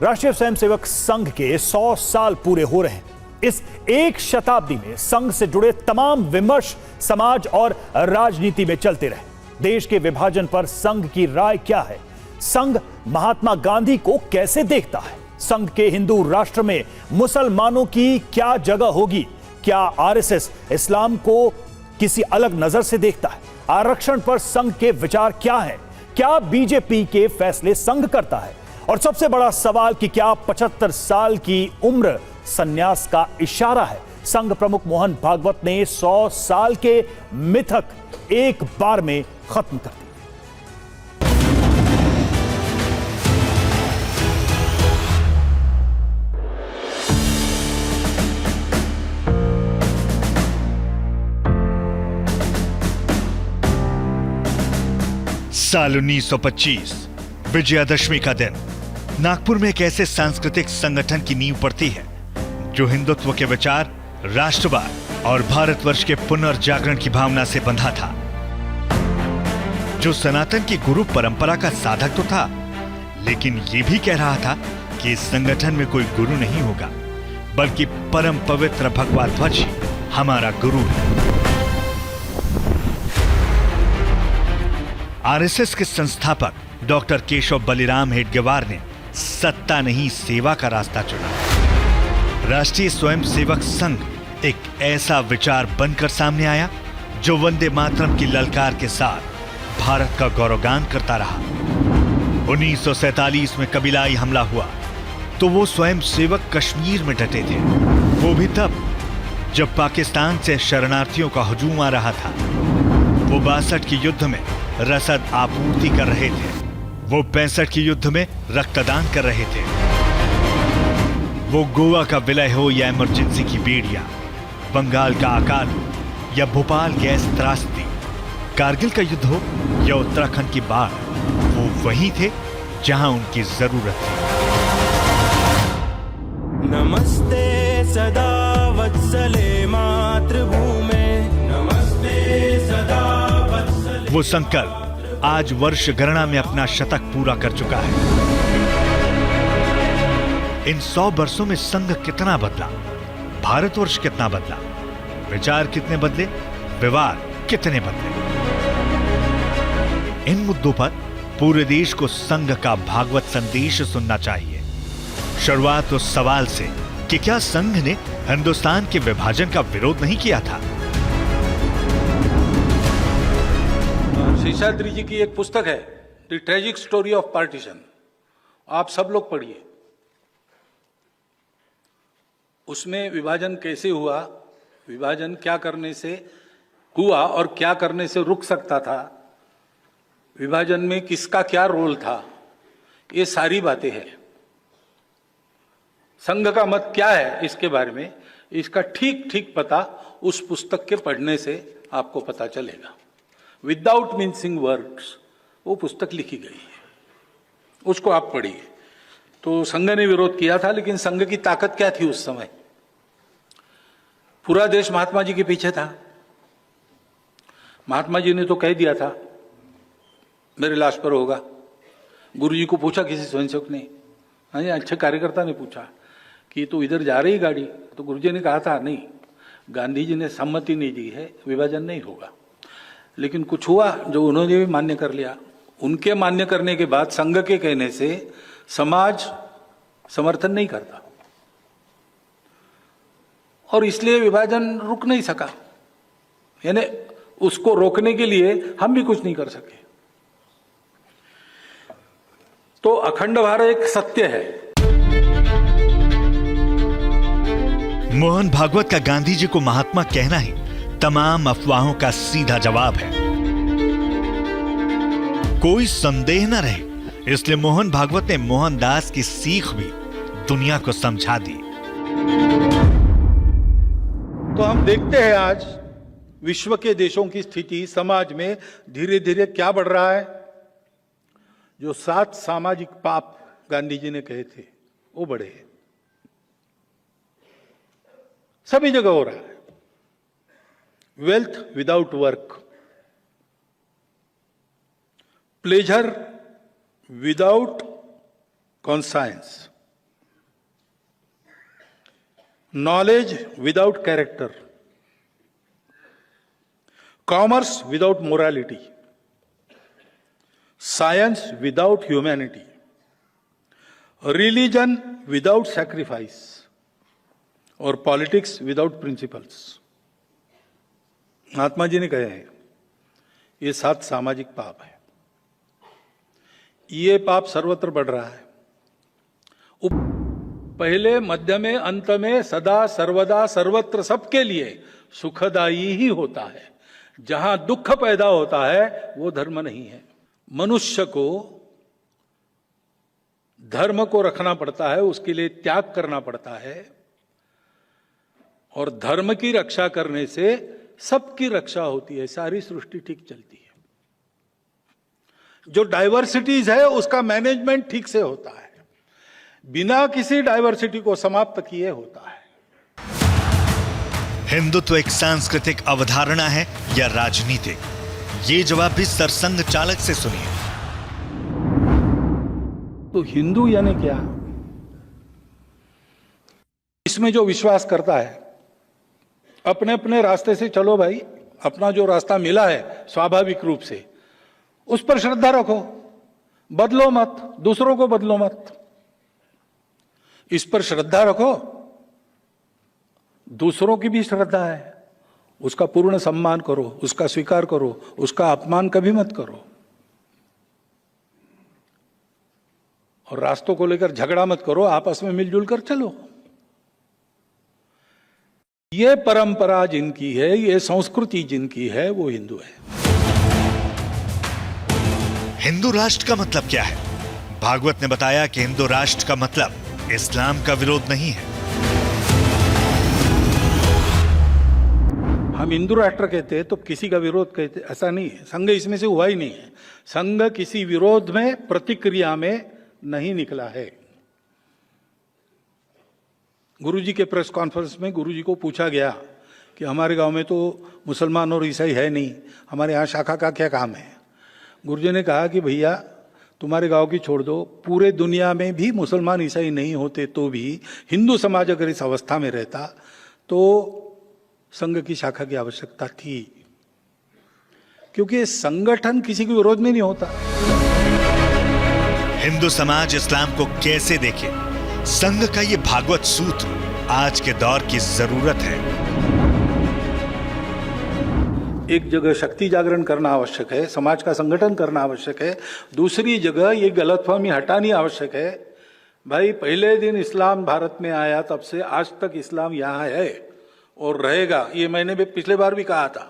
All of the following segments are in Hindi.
राष्ट्रीय स्वयंसेवक संघ के 100 साल पूरे हो रहे हैं। इस एक शताब्दी में संघ से जुड़े तमाम विमर्श समाज और राजनीति में चलते रहे। देश के विभाजन पर संघ की राय क्या है? संघ महात्मा गांधी को कैसे देखता है? संघ के हिंदू राष्ट्र में मुसलमानों की क्या जगह होगी? क्या आरएसएस इस्लाम को किसी अलग नजर से देखता है? आरक्षण पर संघ के विचार क्या है? क्या बीजेपी के फैसले संघ करता है? और सबसे बड़ा सवाल कि क्या 75 साल की उम्र संन्यास का इशारा है? संघ प्रमुख मोहन भागवत ने 100 साल के मिथक एक बार में खत्म कर दिए। साल 1925 विजयादशमी का दिन नागपुर में एक ऐसे सांस्कृतिक संगठन की नींव पड़ती है जो हिंदुत्व के विचार, राष्ट्रवाद और भारतवर्ष के पुनर्जागरण की भावना से बंधा था, जो सनातन की गुरु परंपरा का साधक तो था, लेकिन यह भी कह रहा था कि इस संगठन में कोई गुरु नहीं होगा, बल्कि परम पवित्र भगवा ध्वज ही हमारा गुरु है। आरएसएस के संस्थापक डॉक्टर केशव बलिराम हेडगेवार ने सत्ता नहीं सेवा का रास्ता चुना। राष्ट्रीय स्वयंसेवक संघ एक ऐसा विचार बनकर सामने आया जो वंदे मातरम की ललकार के साथ भारत का गौरवगान करता रहा। 1947 में कबीलाई हमला हुआ तो वो स्वयंसेवक कश्मीर में डटे थे, वो भी तब जब पाकिस्तान से शरणार्थियों का हुजूम आ रहा था। वो 62 के युद्ध में रसद आपूर्ति कर रहे थे, वो 65 के युद्ध में रक्तदान कर रहे थे। वो गोवा का विलय हो या इमरजेंसी की बेड़ियां, बंगाल का अकाल हो या भोपाल गैस त्रासदी, कारगिल का युद्ध हो या उत्तराखंड की बाढ़, वो वहीं थे जहां उनकी जरूरत थी। नमस्ते सदा वत्सले मातृभूमे, नमस्ते सदा वत्सले। वो संकल्प आज वर्ष गणना में अपना शतक पूरा कर चुका है। इन 100 वर्षों में संघ कितना बदला, भारतवर्ष कितना बदला, विचार कितने बदले, व्यवहार कितने बदले। इन मुद्दों पर पूरे देश को संघ का भागवत संदेश सुनना चाहिए। शुरुआत उस सवाल से कि क्या संघ ने हिंदुस्तान के विभाजन का विरोध नहीं किया था। शेषाद्री जी की एक पुस्तक है the tragic story of partition, आप सब लोग पढ़िए। उसमें विभाजन कैसे हुआ, विभाजन क्या करने से हुआ और क्या करने से रुक सकता था, विभाजन में किसका क्या रोल था, ये सारी बातें हैं। संघ का मत क्या है इसके बारे में, इसका ठीक ठीक पता उस पुस्तक के पढ़ने से आपको पता चलेगा। विदाउट मिंसिंग वर्ड्स वो पुस्तक लिखी गई है, उसको आप पढ़िए। तो संघ ने विरोध किया था, लेकिन संघ की ताकत क्या थी उस समय? पूरा देश महात्मा जी के पीछे था। महात्मा जी ने तो कह दिया था मेरे लाश पर होगा। गुरु जी को पूछा किसी स्वयंसेवक ने, हाँ अच्छे कार्यकर्ता ने पूछा कि तू इधर जा रही गाड़ी, तो गुरु जी ने कहा था नहीं, गांधी जी ने सम्मति नहीं दी है, विभाजन नहीं होगा। लेकिन कुछ हुआ जो उन्होंने भी मान्य कर लिया। उनके मान्य करने के बाद संघ के कहने से समाज समर्थन नहीं करता और इसलिए विभाजन रुक नहीं सका। यानी उसको रोकने के लिए हम भी कुछ नहीं कर सके। तो अखंड भारत एक सत्य है। मोहन भागवत का गांधी जी को महात्मा कहना ही तमाम अफवाहों का सीधा जवाब है। कोई संदेह न रहे, इसलिए मोहन भागवत ने मोहनदास की सीख भी दुनिया को समझा दी। तो हम देखते हैं आज विश्व के देशों की स्थिति, समाज में धीरे धीरे क्या बढ़ रहा है। जो 7 सामाजिक पाप गांधी जी ने कहे थे वो बढ़े हैं, सभी जगह हो रहा है। Wealth without work, pleasure without conscience, knowledge without character, commerce without morality, science without humanity, religion without sacrifice, और politics without principles. Mahatma ji ने कहे हैं ये 7 सामाजिक पाप है। ये पाप सर्वत्र बढ़ रहा है। पहले, मध्य में, अंत में, सदा सर्वदा सर्वत्र सबके लिए सुखदायी ही होता है। जहां दुख पैदा होता है वो धर्म नहीं है। मनुष्य को धर्म को रखना पड़ता है, उसके लिए त्याग करना पड़ता है, और धर्म की रक्षा करने से सबकी रक्षा होती है, सारी सृष्टि ठीक चलती है। जो डाइवर्सिटीज है उसका मैनेजमेंट ठीक से होता है, बिना किसी डाइवर्सिटी को समाप्त किए होता है। हिंदुत्व एक सांस्कृतिक अवधारणा है या राजनीतिक? ये जवाब भी सरसंघ चालक से सुनिए। तो हिंदू यानी क्या? इसमें जो विश्वास करता है, अपने अपने रास्ते से चलो भाई, अपना जो रास्ता मिला है स्वाभाविक रूप से, उस पर श्रद्धा रखो, बदलो मत, दूसरों को बदलो मत। इस पर श्रद्धा रखो, दूसरों की भी श्रद्धा है, उसका पूर्ण सम्मान करो, उसका स्वीकार करो, उसका अपमान कभी मत करो, और रास्तों को लेकर झगड़ा मत करो, आपस में मिलजुल कर चलो। ये परंपरा जिनकी है, ये संस्कृति जिनकी है, वो हिंदू है। हिंदू राष्ट्र का मतलब क्या है? भागवत ने बताया कि हिंदू राष्ट्र का मतलब इस्लाम का विरोध नहीं है। हम हिंदू राष्ट्र कहते हैं तो किसी का विरोध कहते, ऐसा नहीं है। संघ इसमें से हुआ ही नहीं है। संघ किसी विरोध में, प्रतिक्रिया में नहीं निकला है। गुरुजी के प्रेस कॉन्फ्रेंस में गुरुजी को पूछा गया कि हमारे गांव में तो मुसलमान और ईसाई है नहीं, हमारे यहाँ शाखा का क्या काम है? गुरुजी ने कहा कि भैया तुम्हारे गांव की छोड़ दो, पूरे दुनिया में भी मुसलमान ईसाई नहीं होते तो भी हिंदू समाज अगर इस अवस्था में रहता तो संघ की शाखा की आवश्यकता थी, क्योंकि संगठन किसी के विरोध में नहीं होता। हिंदू समाज इस्लाम को कैसे देखे? संघ का ये भागवत सूत्र आज के दौर की जरूरत है। एक जगह शक्ति जागरण करना आवश्यक है, समाज का संगठन करना आवश्यक है। दूसरी जगह ये गलतफहमी हटानी आवश्यक है। भाई पहले दिन इस्लाम भारत में आया, तब से आज तक इस्लाम यहाँ है और रहेगा। ये मैंने भी पिछले बार भी कहा था,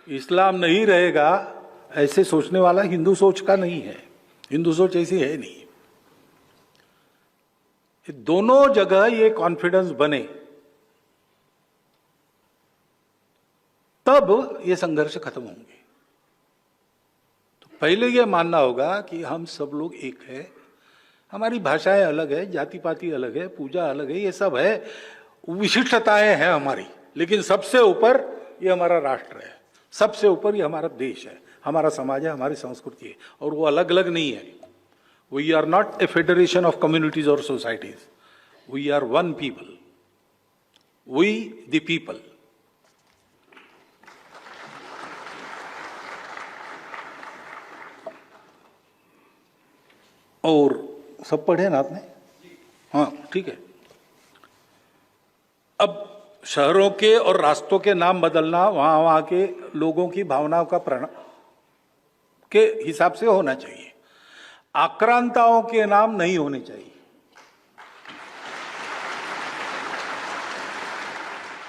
इस्लाम नहीं रहेगा ऐसे सोचने वाला हिंदू सोच का नहीं है। हिंदू सोच ऐसी है नहीं। दोनों जगह ये कॉन्फिडेंस बने तब ये संघर्ष खत्म होंगे। तो पहले ये मानना होगा कि हम सब लोग एक है, हमारी भाषाएं अलग है, जाति पाति अलग है, पूजा अलग है, ये सब है, विशिष्टताएं हैं हमारी, लेकिन सबसे ऊपर ये हमारा राष्ट्र है, सबसे ऊपर ये हमारा देश है, हमारा समाज है, हमारी संस्कृति है, और वो अलग अलग नहीं है। We are not a federation of communities or societies. We are one people. We the people. और सब पढ़े ना आपने? हाँ ठीक है। अब शहरों के और रास्तों के नाम बदलना वहां के लोगों की भावनाओं का के हिसाब से होना चाहिए। आक्रांताओं के नाम नहीं होने चाहिए।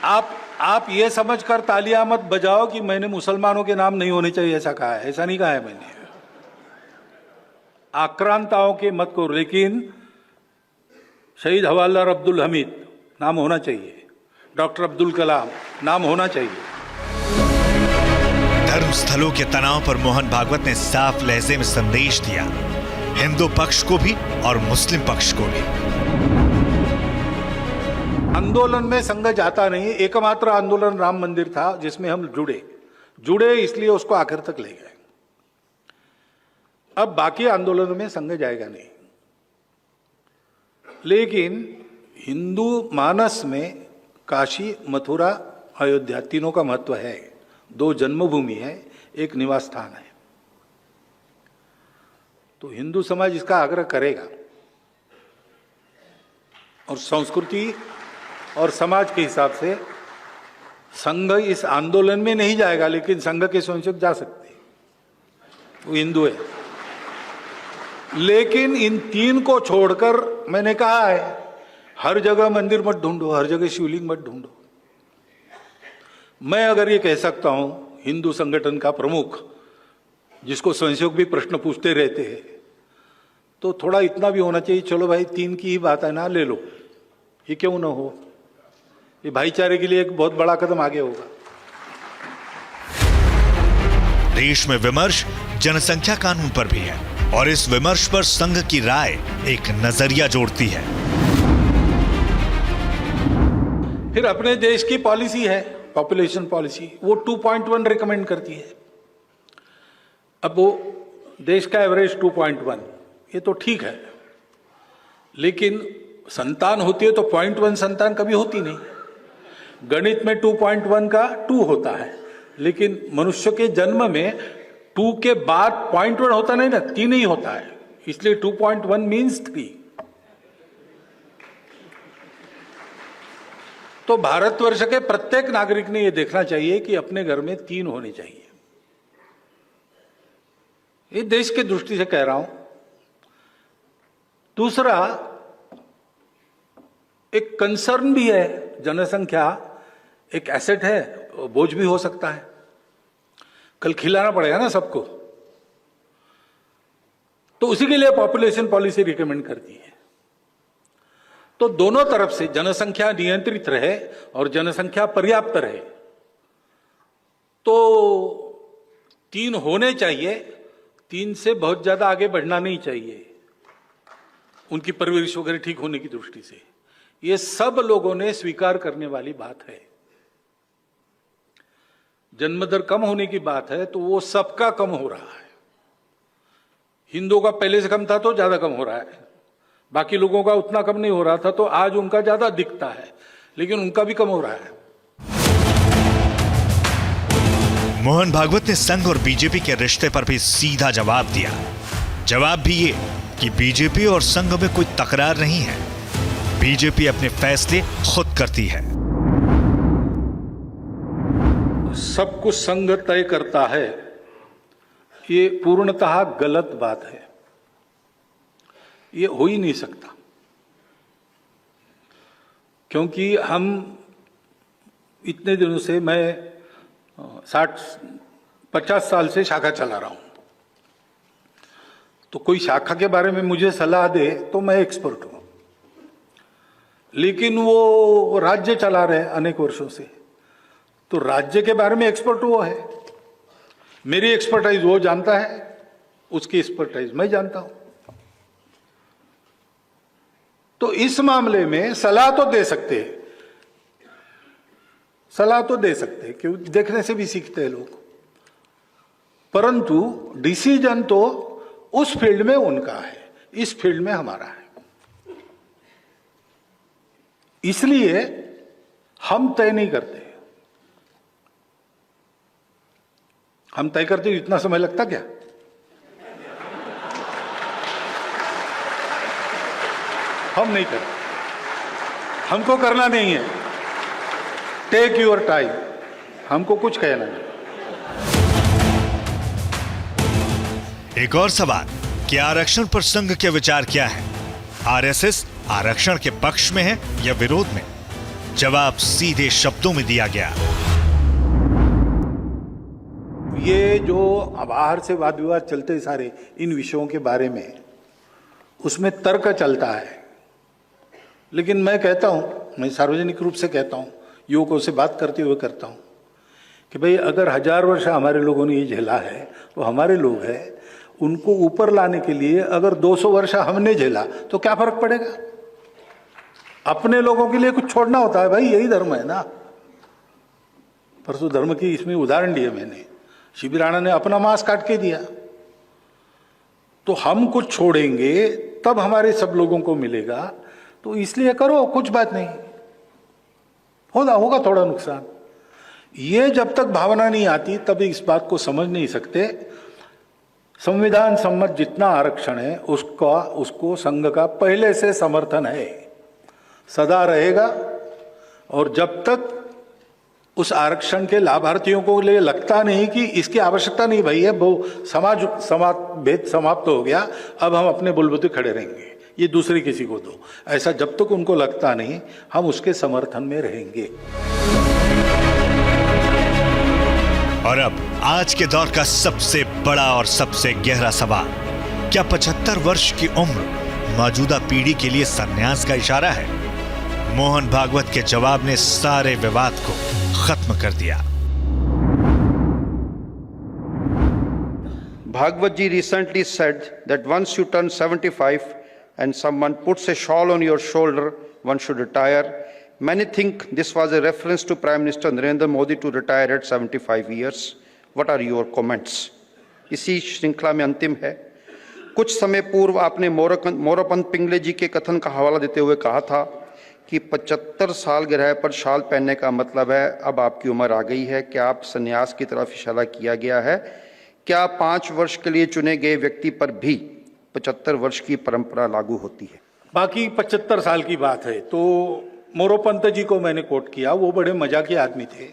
आप ये समझकर तालियां मत बजाओ कि मैंने मुसलमानों के नाम नहीं होने चाहिए ऐसा कहा है, ऐसा नहीं कहा है मैंने। आक्रांताओं के मत करो, लेकिन शहीद हवालदार अब्दुल हमीद नाम होना चाहिए, डॉक्टर अब्दुल कलाम नाम होना चाहिए। धर्म स्थलों के तनाव पर मोहन भागवत ने साफ लहजे में संदेश दिया, हिंदू पक्ष को भी और मुस्लिम पक्ष को भी। आंदोलन में संघ जाता नहीं। एकमात्र आंदोलन राम मंदिर था जिसमें हम जुड़े इसलिए उसको आखिर तक ले गए। अब बाकी आंदोलनों में संघ जाएगा नहीं। लेकिन हिंदू मानस में काशी, मथुरा, अयोध्या तीनों का महत्व है। 2 जन्मभूमि है, एक निवास स्थान है। तो हिंदू समाज इसका आग्रह करेगा और संस्कृति और समाज के हिसाब से संघ इस आंदोलन में नहीं जाएगा, लेकिन संघ के स्वयंसेवक जा सकते हैं, वो हिंदू है। लेकिन इन 3 को छोड़कर मैंने कहा है, हर जगह मंदिर मत ढूंढो, हर जगह शिवलिंग मत ढूंढो। मैं अगर ये कह सकता हूं, हिंदू संगठन का प्रमुख, जिसको स्वयंसेवक भी प्रश्न पूछते रहते हैं, तो थोड़ा इतना भी होना चाहिए, चलो भाई 3 की ही बात है ना, ले लो, ये क्यों ना हो। ये भाईचारे के लिए एक बहुत बड़ा कदम आगे होगा। देश में विमर्श जनसंख्या कानून पर भी है और इस विमर्श पर संघ की राय एक नजरिया जोड़ती है। फिर अपने देश की पॉलिसी है, पॉपुलेशन पॉलिसी, वो 2.1 रिकमेंड करती है। अब वो देश का एवरेज 2.1, ये तो ठीक है, लेकिन संतान होती है तो 0.1 संतान कभी होती नहीं। गणित में 2.1 का 2 होता है, लेकिन मनुष्य के जन्म में 2 के बाद 0.1 होता नहीं ना, 3 ही होता है, इसलिए 2.1 मीन्स 3। तो भारतवर्ष के प्रत्येक नागरिक ने यह देखना चाहिए कि अपने घर में 3 होने चाहिए। ये देश की दृष्टि से कह रहा हूं। दूसरा, एक कंसर्न भी है, जनसंख्या एक एसेट है, बोझ भी हो सकता है, कल खिलाना पड़ेगा ना सबको। तो उसी के लिए पॉपुलेशन पॉलिसी रिकमेंड करती है। तो दोनों तरफ से जनसंख्या नियंत्रित रहे और जनसंख्या पर्याप्त रहे, तो 3 होने चाहिए। 3 से बहुत ज्यादा आगे बढ़ना नहीं चाहिए, उनकी परवरिश वगैरह ठीक होने की दृष्टि से। ये सब लोगों ने स्वीकार करने वाली बात है। जन्म दर कम होने की बात है, तो वो सबका कम हो रहा है। हिंदुओं का पहले से कम था तो ज्यादा कम हो रहा है, बाकी लोगों का उतना कम नहीं हो रहा था, तो आज उनका ज्यादा दिखता है, लेकिन उनका भी कम हो रहा है। मोहन भागवत ने संघ और बीजेपी के रिश्ते पर भी सीधा जवाब दिया। जवाब भी ये कि बीजेपी और संघ में कोई तकरार नहीं है, बीजेपी अपने फैसले खुद करती है। सब कुछ संघ तय करता है, ये पूर्णतः गलत बात है। ये हो ही नहीं सकता, क्योंकि हम इतने दिनों से, मैं 50 साल से शाखा चला रहा हूं, तो कोई शाखा के बारे में मुझे सलाह दे तो मैं एक्सपर्ट हूं, लेकिन वो राज्य चला रहे अनेक वर्षों से, तो राज्य के बारे में एक्सपर्ट वो है। मेरी एक्सपर्टाइज वो जानता है, उसकी एक्सपर्टाइज मैं जानता हूं। तो इस मामले में सलाह तो दे सकते हैं, सलाह तो दे सकते हैं, क्यों, देखने से भी सीखते हैं लोग, परंतु डिसीजन तो उस फील्ड में उनका है, इस फील्ड में हमारा है। इसलिए हम तय नहीं करते। हम तय करते हो इतना समय लगता क्या? हम नहीं करते, हमको करना नहीं है। टेक योर टाइम, हमको कुछ कहना नहीं। एक और सवाल कि आरक्षण पर संघ के विचार क्या है? आरएसएस आरक्षण के पक्ष में है या विरोध में? जवाब सीधे शब्दों में दिया गया। ये जो बाहर से वाद विवाद चलते सारे इन विषयों के बारे में, उसमें तर्क चलता है, लेकिन मैं कहता हूं, मैं सार्वजनिक रूप से कहता हूं, युवकों से बात करते हुए करता हूं कि भाई अगर 1000 वर्ष हमारे लोगों ने ये झेला है, तो हमारे लोग हैं, उनको ऊपर लाने के लिए अगर 200 वर्ष हमने झेला तो क्या फर्क पड़ेगा? अपने लोगों के लिए कुछ छोड़ना होता है भाई, यही धर्म है ना। परसों धर्म की इसमें उदाहरण दिया मैंने, शिबी राणा ने अपना मांस काट के दिया, तो हम कुछ छोड़ेंगे तब हमारे सब लोगों को मिलेगा। तो इसलिए करो, कुछ बात नहीं, होगा थोड़ा नुकसान। ये जब तक भावना नहीं आती तब इस बात को समझ नहीं सकते। संविधान सम्मत जितना आरक्षण है उसको संघ का पहले से समर्थन है, सदा रहेगा। और जब तक उस आरक्षण के लाभार्थियों को लिए लगता नहीं कि इसकी आवश्यकता नहीं भाई है, वो समाज भेद समाप्त हो गया, अब हम अपने बलबूते खड़े रहेंगे, ये दूसरे किसी को दो, ऐसा जब तक उनको लगता नहीं, हम उसके समर्थन में रहेंगे। और अब आज के दौर का सबसे बड़ा और सबसे गहरा सवाल, क्या 75 वर्ष की उम्र मौजूदा पीढ़ी के लिए संन्यास का इशारा है? मोहन भागवत के जवाब ने सारे विवाद को खत्म कर दिया। Bhagwat ji recently said that once you turn 75 and someone puts a shawl on your shoulder, one should retire. Many think this was a reference to Prime Minister Narendra Modi to retire at 75 years. What are your comments? इसी श्रृंखला में अंतिम है। कुछ समय पूर्व आपने मोरोपंत पिंगले जी के कथन का हवाला देते हुए कहा था कि 75 साल गिरह पर शाल पहनने का मतलब है अब आपकी उम्र आ गई है। क्या आप संन्यास की तरफ इशारा किया गया है? क्या 5 वर्ष के लिए चुने गए व्यक्ति पर भी 75 वर्ष की परंपरा लागू होती है? बाकी 75 साल की बात है तो मोरोपंत जी को मैंने कोट किया, वो बड़े मजाकी आदमी थे।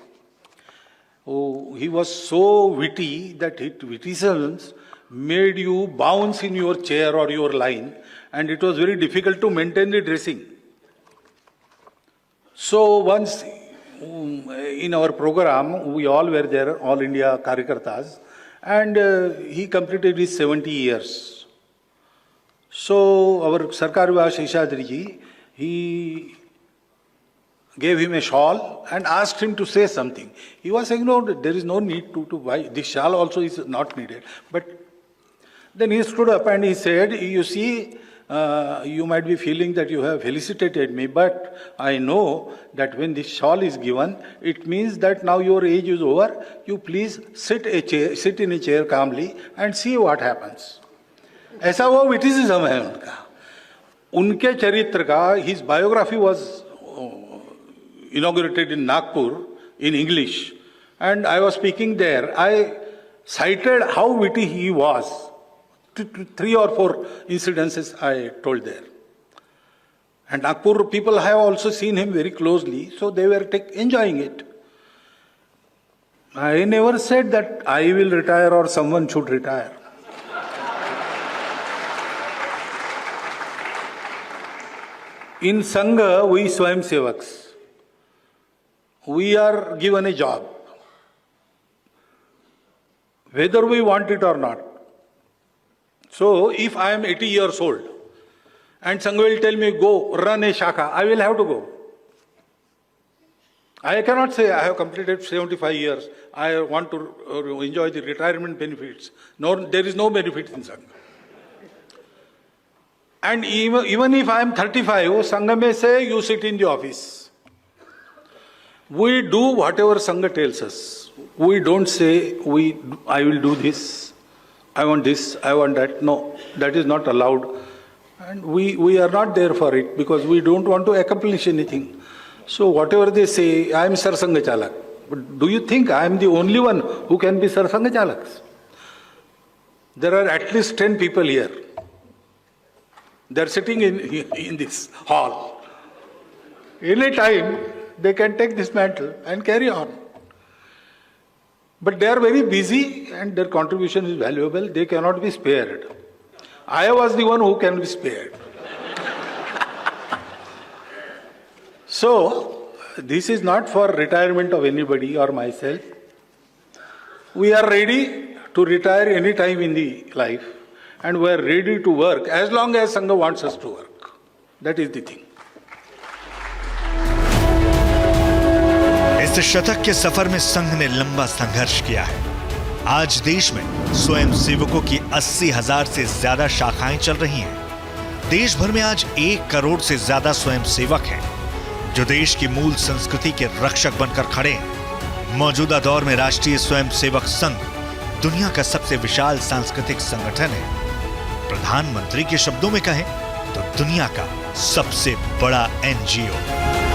He was so witty that his witticisms made you bounce in your chair और your line and it was very difficult to maintain the dressing. So once in our program, we all were there, all India Karyakartas, and he completed his 70 years. So our Sarkar Vivas Sheshadri ji, he gave him a shawl and asked him to say something. He was saying, no, there is no need to buy. This shawl also is not needed. But then he stood up and he said, you see, you might be feeling that you have felicitated me, but I know that when this shawl is given, it means that now your age is over. You please sit in a chair calmly and see what happens. ऐसा वो विटिसिज्म है उनका, उनके चरित्र का। His biography was inaugurated in Nagpur in English, and I was speaking there. I cited how witty he was. 3 or 4 incidences I told there. And Nagpur people have also seen him very closely, so they were enjoying it. I never said that I will retire or someone should retire. In Sangha, we Swayam Sevaks, we are given a job, whether we want it or not. So if I am 80 years old and Sangha will tell me, go run a shaka, I will have to go. I cannot say I have completed 75 years, I want to enjoy the retirement benefits. No, there is no benefit in Sangha. And even if I am 35, Sangha may say, you sit in the office. We do whatever Sangha tells us. We don't say, I will do this, I want this, I want that. No, that is not allowed. And we are not there for it because we don't want to accomplish anything. So whatever they say, I am Sarsanga Chalak. But do you think I am the only one who can be Sarsanga Chalaks? There are at least 10 people here. They are sitting in this hall. Any time they can take this mantle and carry on. But they are very busy and their contribution is valuable. They cannot be spared. I was the one who can be spared. So, this is not for retirement of anybody or myself. We are ready to retire any time in the life and we are ready to work as long as Sangha wants us to work. That is the thing. इस शतक के सफर में संघ ने लंबा संघर्ष किया है। आज देश में स्वयं सेवकों की 80,000 से ज्यादा शाखाएं चल रही हैं। देश भर में आज 1 करोड़ से ज्यादा स्वयं सेवक हैं, जो देश की मूल संस्कृति के रक्षक बनकर खड़े हैं। मौजूदा दौर में राष्ट्रीय स्वयं सेवक संघ दुनिया का सबसे विशाल सांस्कृतिक संगठन है। प्रधानमंत्री के शब्दों में कहें तो दुनिया का सबसे बड़ा NGO।